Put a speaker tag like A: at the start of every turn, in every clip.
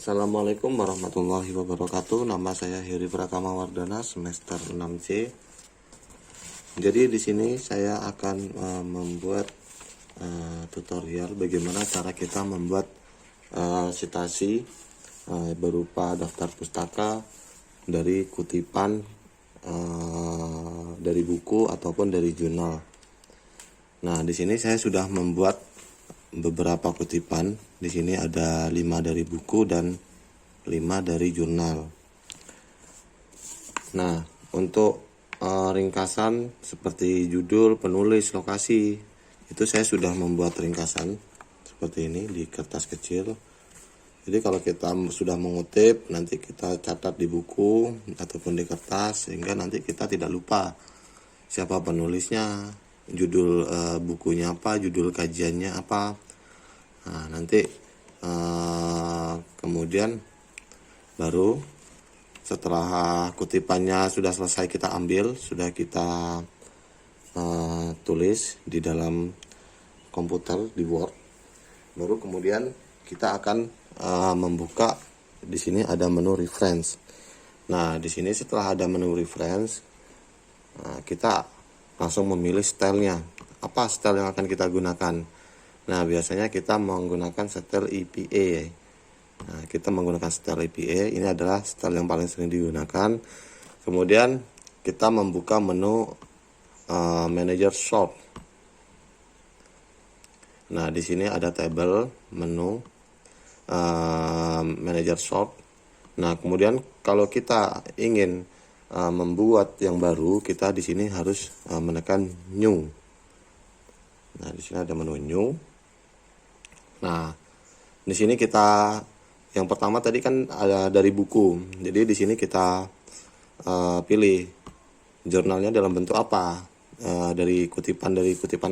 A: Assalamualaikum warahmatullahi wabarakatuh. Nama saya Heri Pratama Wardana, semester 6C. Jadi di sini saya akan membuat tutorial bagaimana cara kita membuat citasi berupa daftar pustaka dari kutipan dari buku ataupun dari jurnal. Nah, di sini saya sudah membuat beberapa kutipan. Di sini ada 5 dari buku dan 5 dari jurnal. Nah, untuk ringkasan seperti judul, penulis, lokasi, itu saya sudah membuat ringkasan seperti ini di kertas kecil. Jadi kalau kita sudah mengutip, nanti kita catat di buku ataupun di kertas, sehingga nanti kita tidak lupa siapa penulisnya, judul bukunya apa, judul kajiannya apa. Nah, nanti kemudian baru setelah kutipannya sudah selesai kita ambil, sudah kita tulis di dalam komputer di Word, baru kemudian kita akan membuka. Di sini ada menu reference. Nah, di sini setelah ada menu reference, kita langsung memilih stylenya. Apa style yang akan kita gunakan? Nah, biasanya kita menggunakan style EPA. Nah, kita menggunakan style EPA. Ini adalah style yang paling sering digunakan. Kemudian kita membuka menu Manager Sort. Nah, di sini ada tabel menu Manager Sort. Nah, kemudian kalau kita ingin membuat yang baru, kita di sini harus menekan New. Nah, di sini ada menu New. Nah, di sini kita yang pertama tadi kan ada dari buku. Jadi di sini kita pilih jurnalnya dalam bentuk apa, dari kutipan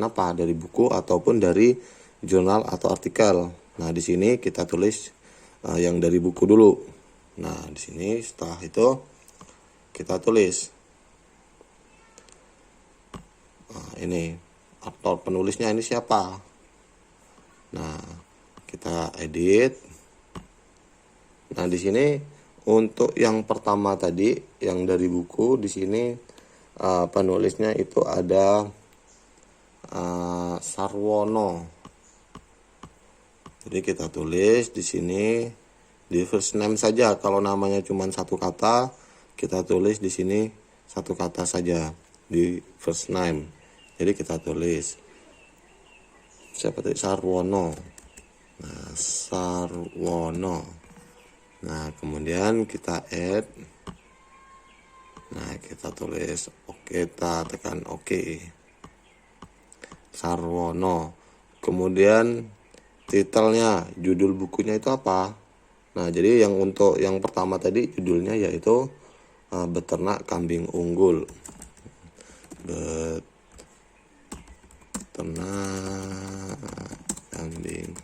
A: apa, dari buku ataupun dari jurnal atau artikel. Nah, di sini kita tulis yang dari buku dulu. Nah, di sini setelah itu kita tulis ini aktor penulisnya ini siapa. Nah, kita edit. Nah, di sini untuk yang pertama tadi yang dari buku, di sini penulisnya itu ada Sarwono. Jadi kita tulis di sini di first name saja. Kalau namanya cuma satu kata, kita tulis di sini satu kata saja di first name. Jadi kita tulis seperti Sarwono. Nah, Sarwono. Nah, kemudian kita add. Nah, kita tulis oke, kita tekan oke. Sarwono. Kemudian titelnya, judul bukunya itu apa? Nah, jadi yang untuk yang pertama tadi judulnya yaitu Beternak Kambing Unggul. Beternak kambing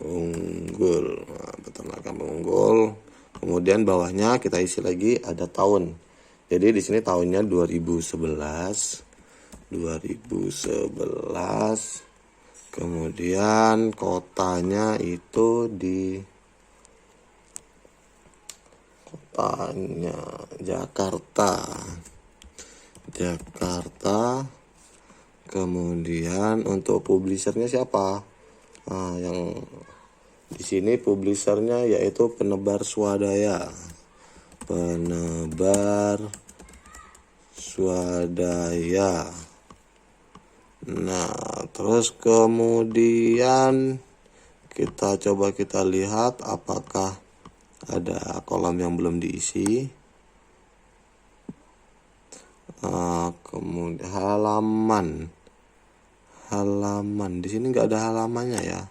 A: unggul. Nah, beternak kambing unggul. Kemudian bawahnya kita isi lagi ada tahun. Jadi di sini tahunnya 2011. Kemudian kotanya itu di Jakarta. Kemudian untuk publishernya siapa? Nah, yang di sini publishernya yaitu Penebar Swadaya. Nah, terus kemudian kita coba kita lihat apakah ada kolom yang belum diisi. Kemudian halaman di sini nggak ada halamannya ya.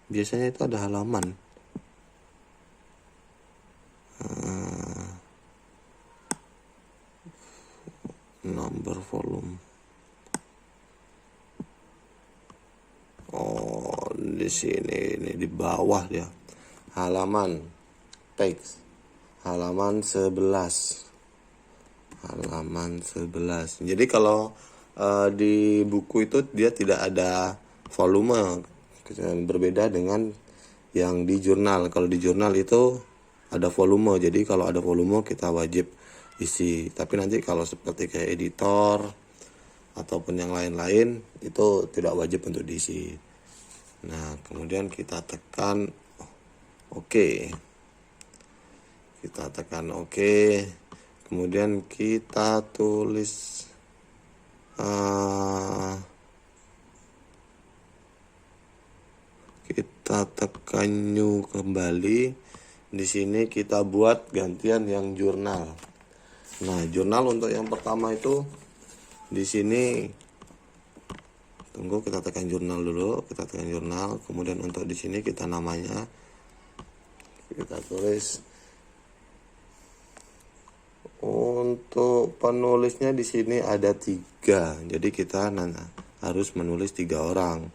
A: Biasanya itu ada halaman. Number volume. Oh, di sini ini di bawah ya. Halaman teks. Halaman 11. Jadi kalau di buku itu dia tidak ada volume, berbeda dengan yang di jurnal. Kalau di jurnal itu ada volume. Jadi kalau ada volume kita wajib isi. Tapi nanti kalau seperti kayak editor ataupun yang lain-lain itu tidak wajib untuk diisi. Nah, kemudian kita tekan OK. Kita tekan OK. Kemudian kita tulis kita tekan new kembali. Di sini kita buat gantian yang jurnal. Nah, jurnal untuk yang pertama itu di sini, tunggu, kita tekan jurnal dulu, kita tekan jurnal. Kemudian untuk di sini kita namanya kita tulis. Untuk penulisnya di sini ada 3, jadi kita harus menulis 3 orang.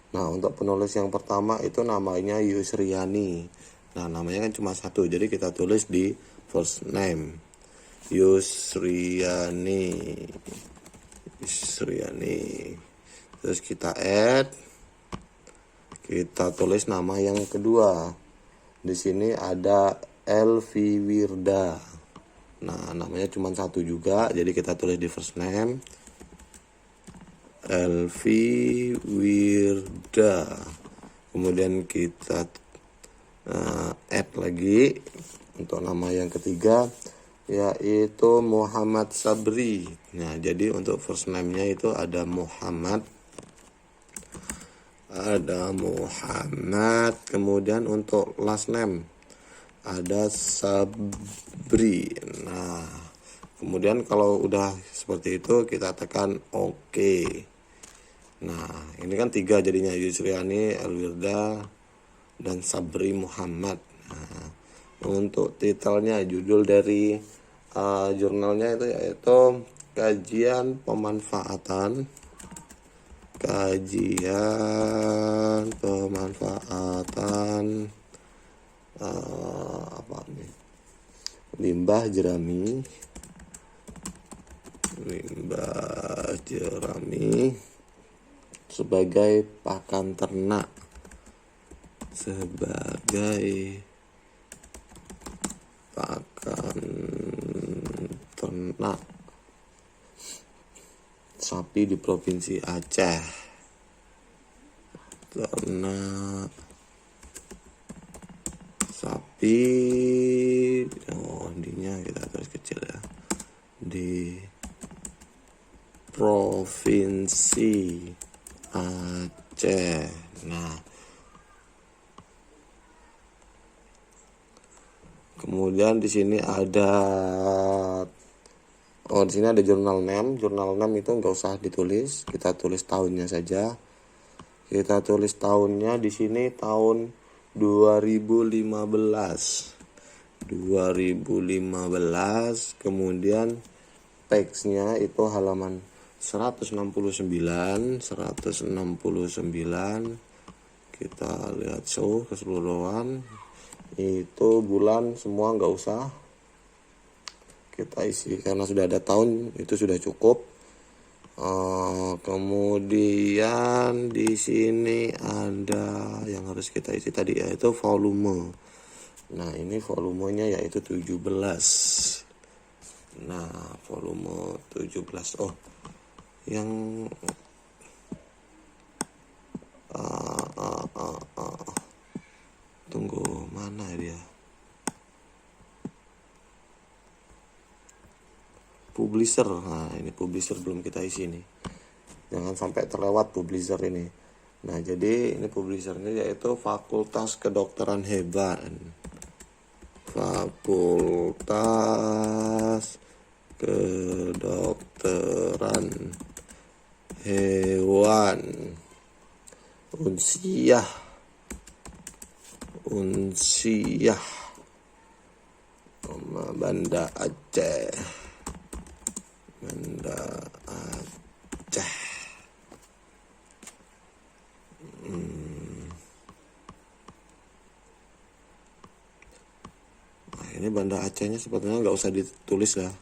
A: Nah, untuk penulis yang pertama itu namanya Yusriani. Nah, namanya kan cuma 1, jadi kita tulis di first name Yusriani. Terus kita add, kita tulis nama yang kedua. Di sini ada Elvi Wirda. Nah, namanya cuma 1 juga, jadi kita tulis di first name Elvi Wirda. Kemudian kita add lagi untuk nama yang ketiga, yaitu Muhammad Sabri. Nah, jadi untuk first name-nya itu ada Muhammad. Kemudian untuk last name ada Sabri. Nah, kemudian kalau udah seperti itu kita tekan OK. Nah, ini kan 3 jadinya, Yusriani, Elwirda, dan Sabri Muhammad. Nah, untuk titelnya, judul dari jurnalnya itu yaitu kajian pemanfaatan limbah jerami sebagai pakan ternak. Sapi di Provinsi Aceh. Ternak sapi, ininya kita tulis kecil ya, di Provinsi Aceh. Nah, kemudian di sini ada di sini ada jurnal name. Jurnal name itu nggak usah ditulis, kita tulis tahunnya saja. Kita tulis tahunnya di sini tahun 2015. Kemudian teksnya itu halaman 169. Kita lihat show keseluruhan. Itu bulan semua nggak usah kita isi karena sudah ada tahun, itu sudah cukup. Kemudian di sini ada yang harus kita isi tadi, yaitu volume. Nah, ini volumenya yaitu 17. Nah, volume 17. Oh, yang tunggu, mana dia? Publisher. Nah, ini publisher belum kita isi nih. Jangan sampai terlewat publisher ini. Nah, jadi ini publishernya yaitu Fakultas Kedokteran Hewan. Fakultas Kedokteran Hewan. Unsiah. Banda Aceh. Nah, ini Banda Acehnya sepertinya nggak usah ditulis lah,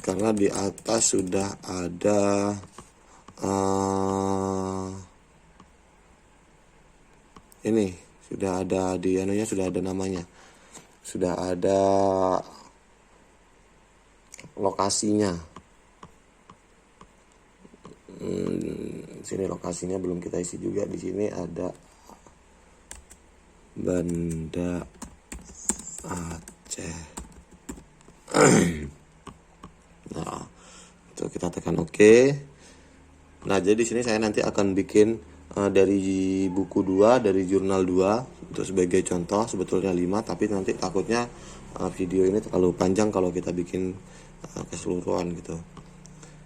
A: karena di atas sudah ada ini sudah ada di anunya, sudah ada namanya. sudah ada lokasinya. Sini lokasinya belum kita isi juga. Di sini ada Banda Aceh. Nah, itu kita tekan OK. Nah, jadi di sini saya nanti akan bikin dari buku 2, dari jurnal 2 untuk sebagai contoh. Sebetulnya 5, tapi nanti takutnya video ini terlalu panjang kalau kita bikin keseluruhan gitu.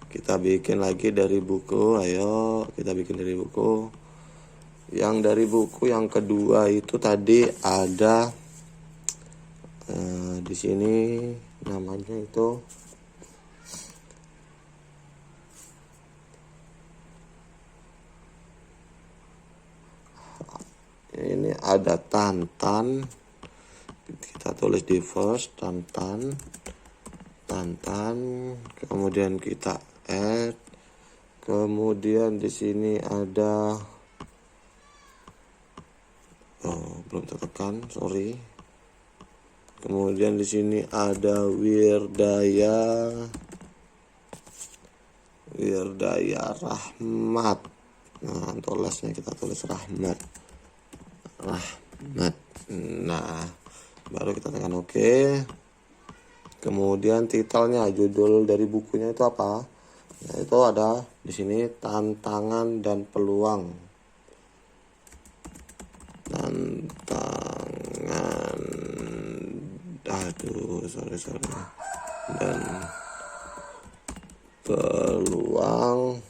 A: Kita bikin lagi dari buku. Ayo kita bikin dari buku. Yang dari buku yang kedua itu tadi ada di sini namanya itu ini ada Tantan. Kita tulis di first Tantan, kemudian kita add, kemudian di sini ada belum tertekan, sorry. Kemudian di sini ada Wirdaya Rahmat. Nah, untuk lesnya kita tulis Rahmat. Nah, baru kita tekan OK. Kemudian titelnya, judul dari bukunya itu apa? Nah, itu ada di sini tantangan dan peluang. Dan peluang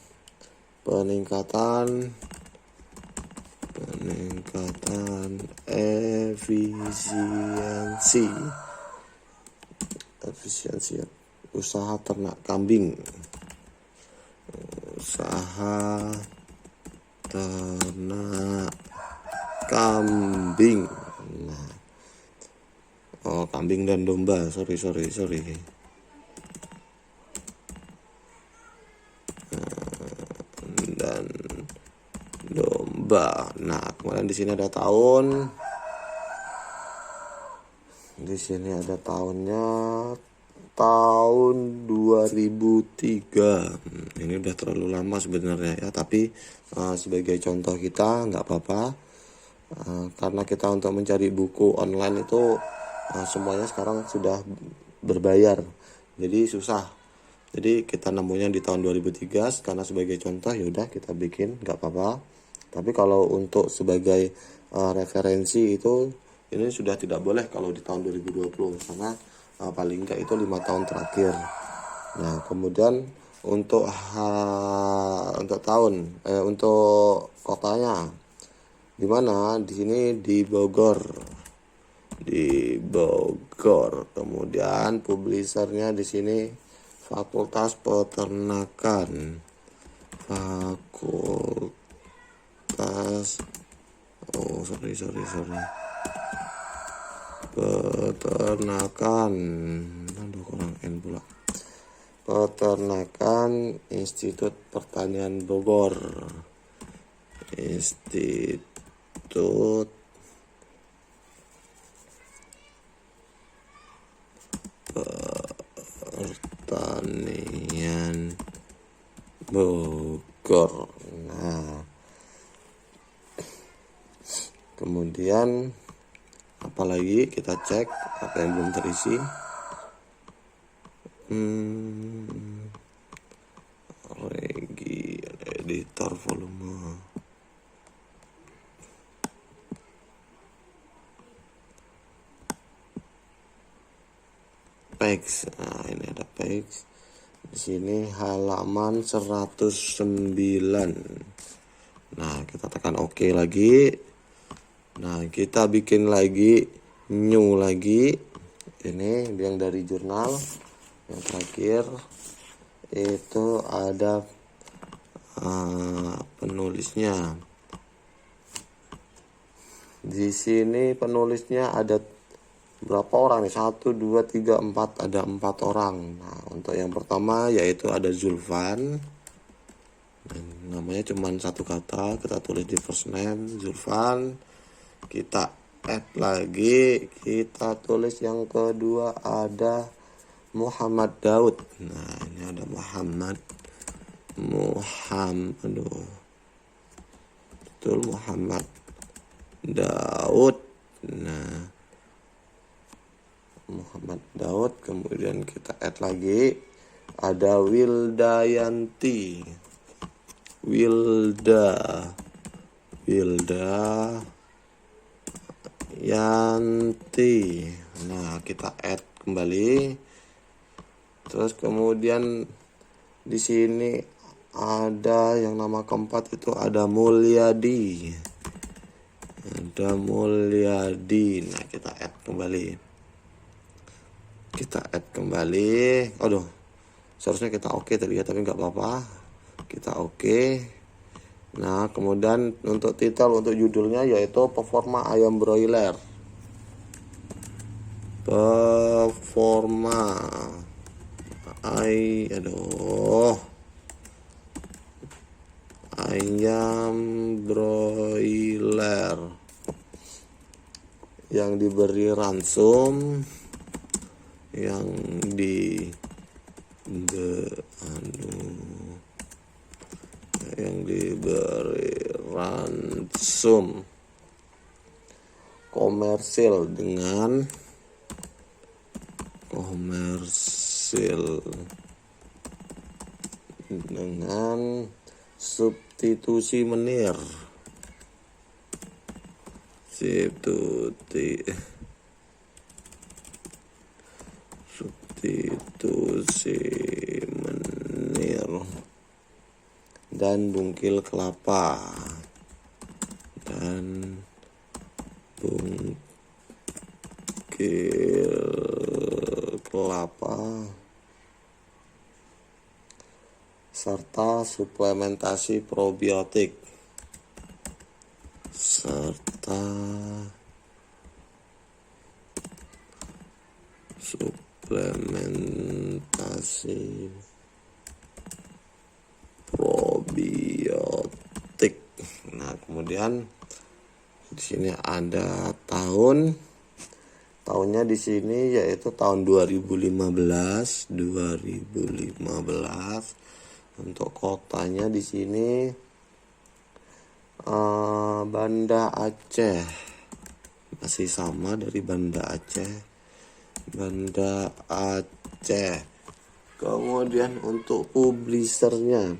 A: peningkatan efisiensi usaha ternak kambing. Nah, kambing dan domba, sorry. Dan domba. Nah, kemudian di sini ada tahun. Di sini ada tahunnya, tahun 2003. Ini udah terlalu lama sebenarnya ya, tapi sebagai contoh kita nggak apa-apa. Karena kita untuk mencari buku online itu semuanya sekarang sudah berbayar, jadi susah. Jadi kita nemunya di tahun 2003 karena sebagai contoh, yaudah kita bikin, nggak apa-apa. Tapi kalau untuk sebagai referensi itu ini sudah tidak boleh kalau di tahun 2020 karena paling enggak itu 5 tahun terakhir. Nah, kemudian untuk untuk kotanya di mana? Di sini di Bogor. Kemudian publishernya di sini Fakultas Peternakan. Peternakan. Aduh, kurang N pula. Peternakan Institut Pertanian Bogor. Institut Pertanian Bogor. Nah, kemudian apalagi kita cek apa yang belum terisi. Editor volume. Page. Nah, ini ada page. Di sini halaman 109. Nah, kita tekan OK lagi. Nah, kita bikin lagi new lagi. Ini yang dari jurnal. Yang terakhir itu ada penulisnya. Di sini penulisnya ada berapa orang nih? 1, 2, 3, 4. Ada 4 orang. Nah, untuk yang pertama yaitu ada Zulfan. Namanya cuma satu kata, kita tulis di first name Zulfan. Kita add lagi, kita tulis yang kedua ada Muhammad Daud. Nah, ini ada Muhammad, aduh, betul, Muhammad Daud. Nah, Muhammad Daud, kemudian kita add lagi ada Wilda Yanti. Nah, kita add kembali. Terus kemudian di sini ada yang nama keempat itu ada Mulyadi. Nah, kita add kembali. Aduh, seharusnya kita oke tadi ya, tapi nggak apa-apa. Kita oke. Nah, kemudian untuk titel, untuk judulnya yaitu Performa Ayam Broiler. Ayam broiler yang diberi ransum, yang diberi ransum komersil dengan substitusi menir. Dan bungkil kelapa. Serta suplementasi probiotik. Nah, kemudian di sini ada tahunnya di sini yaitu tahun 2015. Untuk kotanya di sini Banda Aceh, masih sama dari Banda Aceh. Kemudian untuk publishernya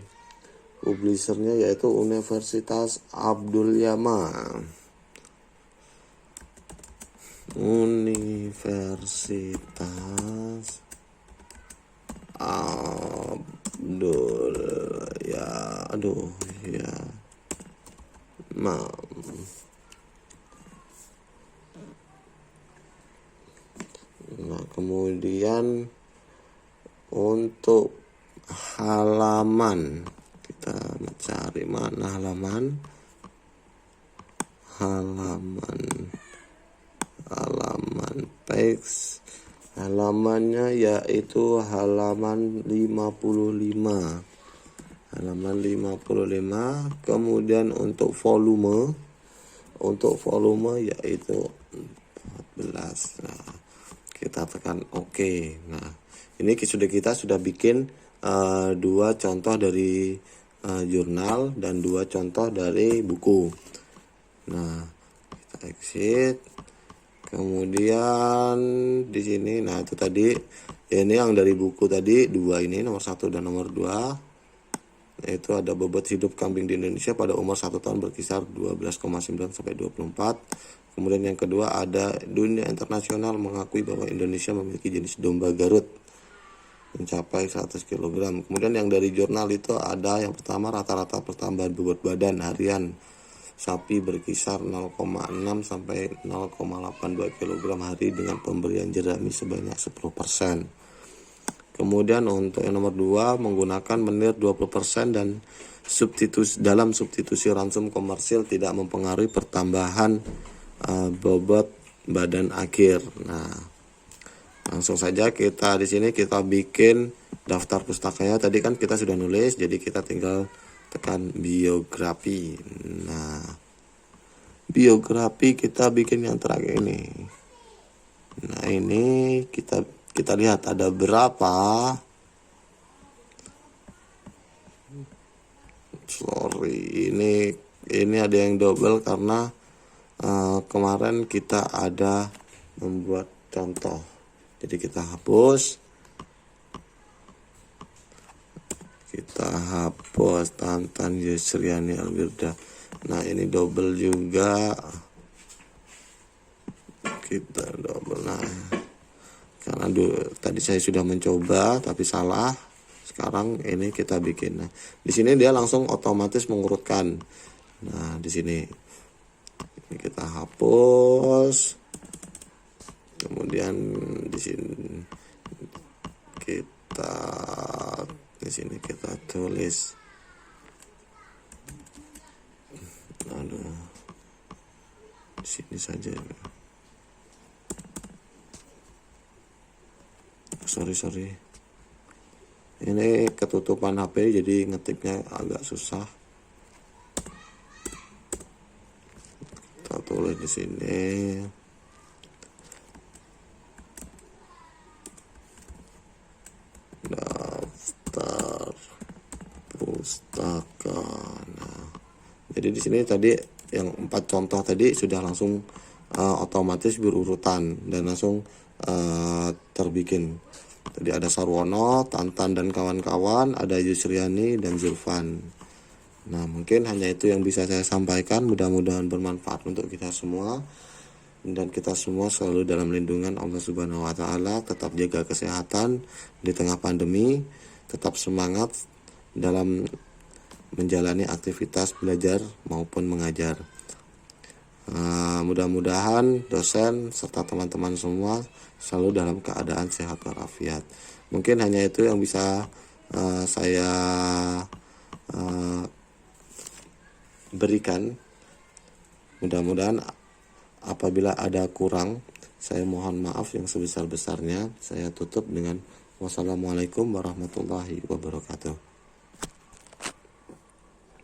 A: yaitu Universitas Abdul Yaman. Nah, kemudian untuk halaman, kita mencari mana halaman teks. Halamannya yaitu halaman 55. Kemudian untuk volume yaitu 14. Nah, kita tekan OK. Nah, ini kita sudah bikin 2 contoh dari jurnal dan 2 contoh dari buku. Nah, kita exit. Kemudian di sini, nah itu tadi ini yang dari buku tadi 2 ini, nomor 1 dan nomor 2, yaitu ada bobot hidup kambing di Indonesia pada umur 1 tahun berkisar 12,9 sampai 24. Kemudian yang kedua ada dunia internasional mengakui bahwa Indonesia memiliki jenis domba Garut mencapai 100 kg. Kemudian yang dari jurnal itu ada yang pertama, rata-rata pertambahan bobot badan harian sapi berkisar 0,6 sampai 0,82 kg hari dengan pemberian jerami sebanyak 10%. Kemudian untuk yang nomor 2 menggunakan menir 20% dan substitusi ransum komersil tidak mempengaruhi pertambahan bobot badan akhir. Nah, langsung saja kita di sini kita bikin daftar pustakanya. Tadi kan kita sudah nulis, jadi kita tinggal tekan biografi. Nah, biografi kita bikin yang terakhir ini. Nah, ini kita lihat ada berapa. Sorry, ini ada yang double karena kemarin kita ada membuat contoh. Jadi kita hapus. Tantan Yusriani Albirda. Nah, ini double juga. Kita double. Nah, karena tadi saya sudah mencoba tapi salah. Sekarang ini kita bikin. Nah, di sini dia langsung otomatis mengurutkan. Nah, di sini ini kita hapus. Kemudian di sini kita tulis. Aduh, di sini saja. Sorry. Ini ketutupan HP jadi ngetiknya agak susah. Kita tulis di sini. Daftar pustaka. Nah, jadi di sini tadi yang 4 contoh tadi sudah langsung otomatis berurutan dan langsung terbikin. Tadi ada Sarwono, Tantan dan kawan-kawan, ada Yusriani dan Zulfan. Nah, mungkin hanya itu yang bisa saya sampaikan. Mudah-mudahan bermanfaat untuk kita semua. Dan kita semua selalu dalam lindungan Allah Subhanahu wa Ta'ala. Tetap jaga kesehatan di tengah pandemi. Tetap semangat dalam menjalani aktivitas belajar maupun mengajar. Mudah-mudahan dosen serta teman-teman semua selalu dalam keadaan sehat walafiat. Mungkin hanya itu yang bisa saya berikan. Mudah-mudahan apabila ada kurang, saya mohon maaf yang sebesar-besarnya. Saya tutup dengan wassalamualaikum warahmatullahi wabarakatuh.